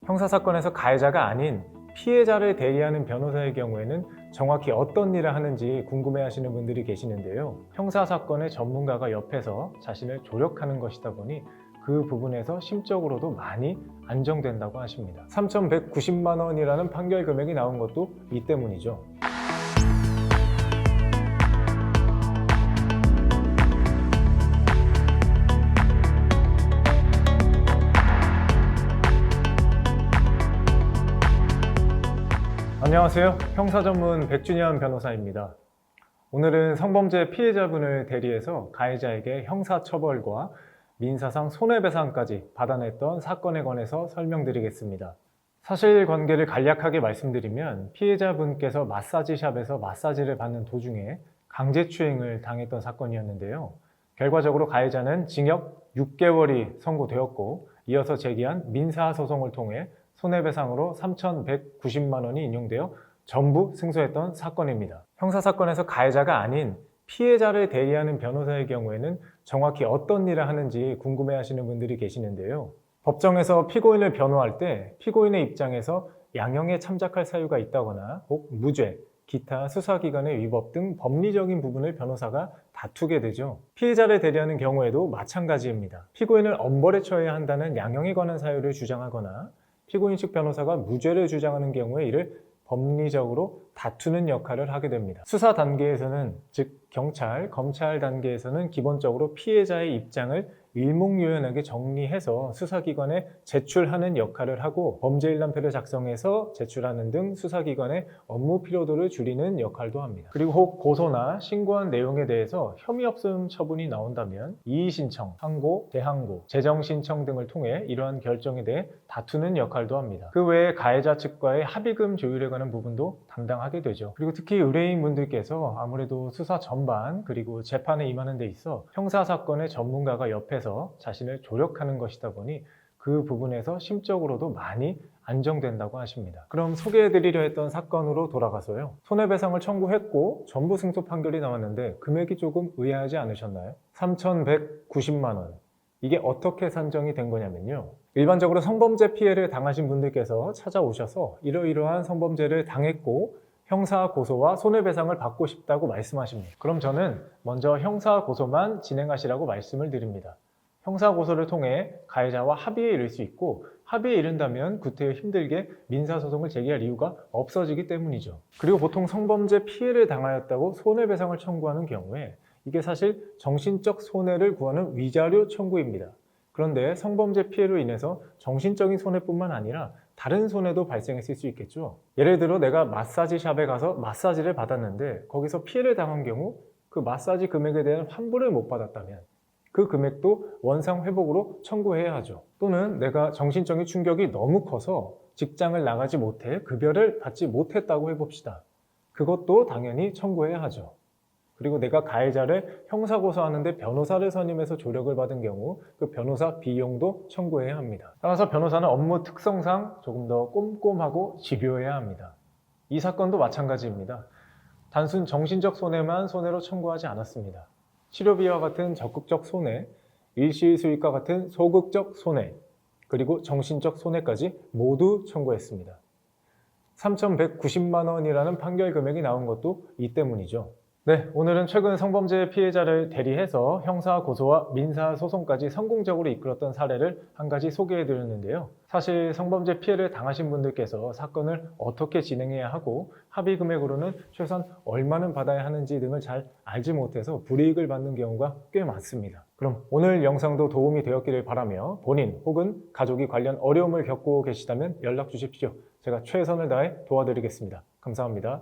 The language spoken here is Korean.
형사사건에서 가해자가 아닌 피해자를 대리하는 변호사의 경우에는 정확히 어떤 일을 하는지 궁금해하시는 분들이 계시는데요. 형사사건의 전문가가 옆에서 자신을 조력하는 것이다 보니 그 부분에서 심적으로도 많이 안정된다고 하십니다. 3,190만 원이라는 판결 금액이 나온 것도 이 때문이죠. 안녕하세요. 형사전문 백준현 변호사입니다. 오늘은 성범죄 피해자분을 대리해서 가해자에게 형사처벌과 민사상 손해배상까지 받아냈던 사건에 관해서 설명드리겠습니다. 사실관계를 간략하게 말씀드리면 피해자분께서 마사지샵에서 마사지를 받는 도중에 강제추행을 당했던 사건이었는데요. 결과적으로 가해자는 징역 6개월이 선고되었고 이어서 제기한 민사소송을 통해 손해배상으로 3,190만 원이 인용되어 전부 승소했던 사건입니다. 형사사건에서 가해자가 아닌 피해자를 대리하는 변호사의 경우에는 정확히 어떤 일을 하는지 궁금해하시는 분들이 계시는데요. 법정에서 피고인을 변호할 때 피고인의 입장에서 양형에 참작할 사유가 있다거나 혹 무죄, 기타 수사기관의 위법 등 법리적인 부분을 변호사가 다투게 되죠. 피해자를 대리하는 경우에도 마찬가지입니다. 피고인을 엄벌에 처해야 한다는 양형에 관한 사유를 주장하거나 피고인 측 변호사가 무죄를 주장하는 경우에 이를 법리적으로 다투는 역할을 하게 됩니다. 수사 단계에서는, 즉 경찰, 검찰 단계에서는 기본적으로 피해자의 입장을 일목요연하게 정리해서 수사기관에 제출하는 역할을 하고 범죄 일람표를 작성해서 제출하는 등 수사기관의 업무 피로도를 줄이는 역할도 합니다. 그리고 혹 고소나 신고한 내용에 대해서 혐의 없음 처분이 나온다면 이의신청, 항고, 대항고, 재정신청 등을 통해 이러한 결정에 대해 다투는 역할도 합니다. 그 외에 가해자 측과의 합의금 조율에 관한 부분도 담당하게 되죠. 그리고 특히 의뢰인분들께서 아무래도 수사 전반 그리고 재판에 임하는 데 있어 형사사건의 전문가가 옆에서 자신을 조력하는 것이다 보니 그 부분에서 심적으로도 많이 안정된다고 하십니다. 그럼 소개해드리려 했던 사건으로 돌아가서요. 손해배상을 청구했고 전부 승소 판결이 나왔는데 금액이 조금 의아하지 않으셨나요? 3,190만 원. 이게 어떻게 산정이 된 거냐면요. 일반적으로 성범죄 피해를 당하신 분들께서 찾아오셔서 이러이러한 성범죄를 당했고 형사 고소와 손해배상을 받고 싶다고 말씀하십니다. 그럼 저는 먼저 형사 고소만 진행하시라고 말씀을 드립니다. 형사 고소를 통해 가해자와 합의에 이를 수 있고 합의에 이른다면 구태여 힘들게 민사소송을 제기할 이유가 없어지기 때문이죠. 그리고 보통 성범죄 피해를 당하였다고 손해배상을 청구하는 경우에 이게 사실 정신적 손해를 구하는 위자료 청구입니다. 그런데 성범죄 피해로 인해서 정신적인 손해뿐만 아니라 다른 손해도 발생했을 수 있겠죠. 예를 들어 내가 마사지샵에 가서 마사지를 받았는데 거기서 피해를 당한 경우 그 마사지 금액에 대한 환불을 못 받았다면 그 금액도 원상 회복으로 청구해야 하죠. 또는 내가 정신적인 충격이 너무 커서 직장을 나가지 못해 급여를 받지 못했다고 해봅시다. 그것도 당연히 청구해야 하죠. 그리고 내가 가해자를 형사고소하는데 변호사를 선임해서 조력을 받은 경우 그 변호사 비용도 청구해야 합니다. 따라서 변호사는 업무 특성상 조금 더 꼼꼼하고 집요해야 합니다. 이 사건도 마찬가지입니다. 단순 정신적 손해만 손해로 청구하지 않았습니다. 치료비와 같은 적극적 손해, 일시수익과 같은 소극적 손해, 그리고 정신적 손해까지 모두 청구했습니다. 3,190만 원이라는 판결 금액이 나온 것도 이 때문이죠. 네, 오늘은 최근 성범죄 피해자를 대리해서 형사 고소와 민사 소송까지 성공적으로 이끌었던 사례를 한 가지 소개해 드렸는데요. 사실 성범죄 피해를 당하신 분들께서 사건을 어떻게 진행해야 하고 합의 금액으로는 최소한 얼마는 받아야 하는지 등을 잘 알지 못해서 불이익을 받는 경우가 꽤 많습니다. 그럼 오늘 영상도 도움이 되었기를 바라며 본인 혹은 가족이 관련 어려움을 겪고 계시다면 연락 주십시오. 제가 최선을 다해 도와드리겠습니다. 감사합니다.